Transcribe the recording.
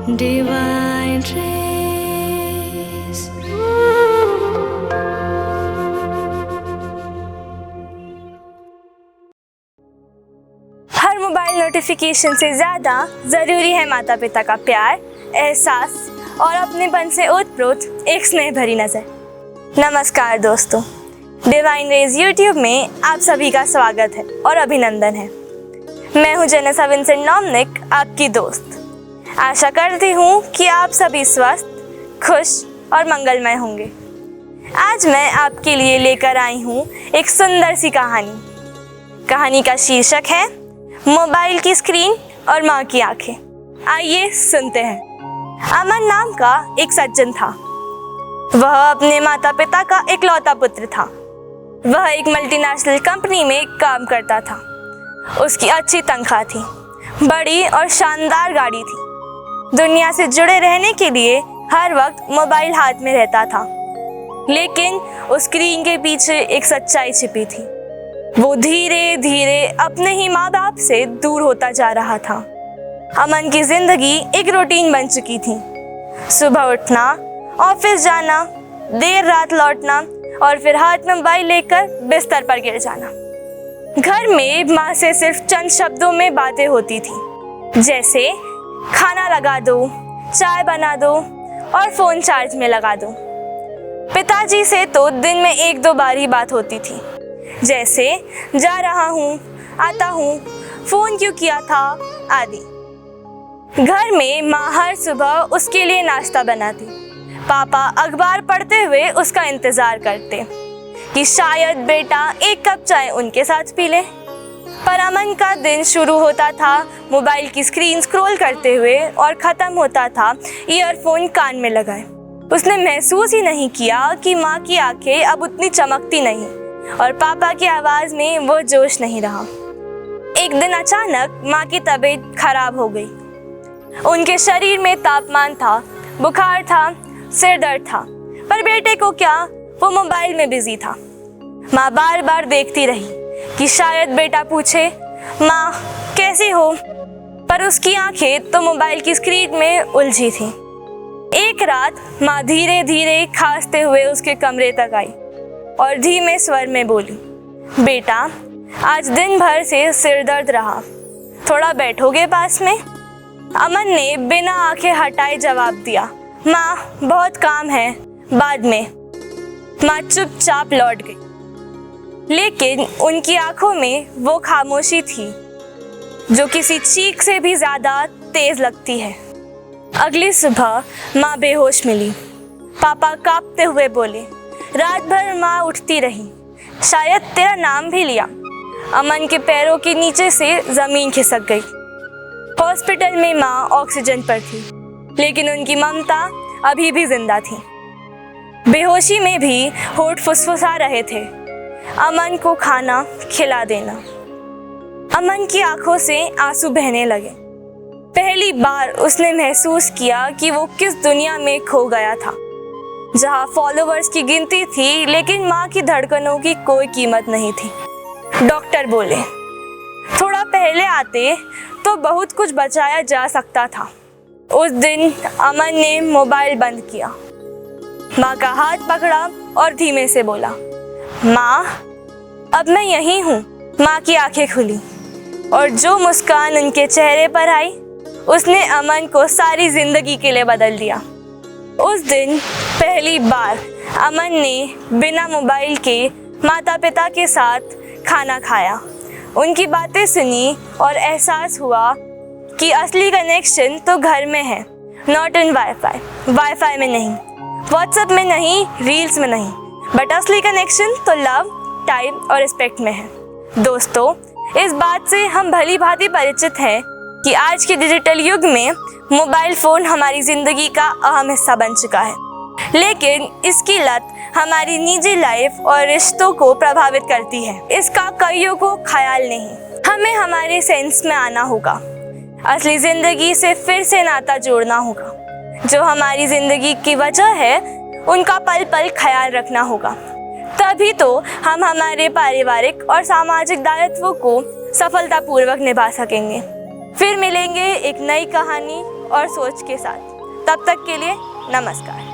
Divine Rays. हर mobile notification से ज़्यादा ज़रूरी है माता पिता का प्यार, एहसास और अपनेपन से ओतप्रोत एक स्नेह भरी नज़र। नमस्कार दोस्तों, डिवाइन रेज यूट्यूब में आप सभी का स्वागत है और अभिनंदन है। मैं हूं जेनेसा विंसेंट नॉमनिक, आपकी दोस्त। आशा करती हूं कि आप सभी स्वस्थ, खुश और मंगलमय होंगे। आज मैं आपके लिए लेकर आई हूं एक सुंदर सी कहानी। कहानी का शीर्षक है मोबाइल की स्क्रीन और माँ की आंखें। आइए सुनते हैं। अमन नाम का एक सज्जन था। वह अपने माता पिता का इकलौता पुत्र था। वह एक मल्टीनेशनल कंपनी में काम करता था। उसकी अच्छी तनख्वाह थी, बड़ी और शानदार गाड़ी थी। दुनिया से जुड़े रहने के लिए हर वक्त मोबाइल हाथ में रहता था, लेकिन उस स्क्रीन के पीछे एक सच्चाई छिपी थी। वो धीरे धीरे अपने ही माँ बाप से दूर होता जा रहा था। अमन की जिंदगी एक रूटीन बन चुकी थी। सुबह उठना, ऑफिस जाना, देर रात लौटना और फिर हाथ में मोबाइल लेकर बिस्तर पर गिर जाना। घर में माँ से सिर्फ चंद शब्दों में बातें होती थी, जैसे खाना लगा दो, चाय बना दो और फोन चार्ज में लगा दो। पिताजी से तो दिन में एक दो बार ही बात होती थी, जैसे जा रहा हूँ, आता हूँ, फोन क्यों किया था आदि। घर में माँ हर सुबह उसके लिए नाश्ता बनाती। पापा अखबार पढ़ते हुए उसका इंतजार करते कि शायद बेटा एक कप चाय उनके साथ पी ले। पर अमन का दिन शुरू होता था मोबाइल की स्क्रीन स्क्रॉल करते हुए और ख़त्म होता था ईयरफोन कान में लगाए। उसने महसूस ही नहीं किया कि माँ की आंखें अब उतनी चमकती नहीं और पापा की आवाज़ में वो जोश नहीं रहा। एक दिन अचानक माँ की तबीयत खराब हो गई। उनके शरीर में तापमान था, बुखार था, सिर दर्द था, पर बेटे को क्या, वो मोबाइल में बिजी था। माँ बार बार देखती रही कि शायद बेटा पूछे, माँ कैसी हो, पर उसकी आंखें तो मोबाइल की स्क्रीन में उलझी थी। एक रात माँ धीरे धीरे खांसते हुए उसके कमरे तक आई और धीमे स्वर में बोली, बेटा आज दिन भर से सिर दर्द रहा, थोड़ा बैठोगे पास में? अमन ने बिना आंखें हटाए जवाब दिया, माँ बहुत काम है, बाद में। माँ चुपचाप लौट गई, लेकिन उनकी आंखों में वो खामोशी थी जो किसी चीख से भी ज्यादा तेज लगती है। अगली सुबह माँ बेहोश मिली। पापा कांपते हुए बोले, रात भर माँ उठती रही, शायद तेरा नाम भी लिया। अमन के पैरों के नीचे से जमीन खिसक गई। हॉस्पिटल में माँ ऑक्सीजन पर थी, लेकिन उनकी ममता अभी भी जिंदा थी। बेहोशी में भी होठ फुसफुसा रहे थे, अमन को खाना खिला देना। अमन की आंखों से आंसू बहने लगे। पहली बार उसने महसूस किया कि वो किस दुनिया में खो गया था, जहां फॉलोअर्स की गिनती थी लेकिन माँ की धड़कनों की कोई कीमत नहीं थी। डॉक्टर बोले, थोड़ा पहले आते तो बहुत कुछ बचाया जा सकता था। उस दिन अमन ने मोबाइल बंद किया, माँ का हाथ पकड़ा और धीमे से बोला, माँ अब मैं यहीं हूँ। माँ की आंखें खुली और जो मुस्कान उनके चेहरे पर आई उसने अमन को सारी जिंदगी के लिए बदल दिया। उस दिन पहली बार अमन ने बिना मोबाइल के माता पिता के साथ खाना खाया, उनकी बातें सुनी और एहसास हुआ कि असली कनेक्शन तो घर में है, नॉट इन वाईफाई में नहीं, व्हाट्सएप में नहीं, रील्स में नहीं, बट असली कनेक्शन तो लव, टाइम और रिस्पेक्ट में है। दोस्तों, इस बात से हम भली भांति परिचित हैं कि आज के डिजिटल युग में मोबाइल फ़ोन हमारी ज़िंदगी का अहम हिस्सा बन चुका है, लेकिन इसकी लत हमारी निजी लाइफ और रिश्तों को प्रभावित करती है। इसका कईयों को ख्याल नहीं। हमें हमारे सेंस में आना होगा, असली ज़िंदगी से फिर से नाता जोड़ना होगा। जो हमारी ज़िंदगी की वजह है उनका पल पल ख्याल रखना होगा, तभी तो हम हमारे पारिवारिक और सामाजिक दायित्वों को सफलतापूर्वक निभा सकेंगे। फिर मिलेंगे एक नई कहानी और सोच के साथ। तब तक के लिए नमस्कार।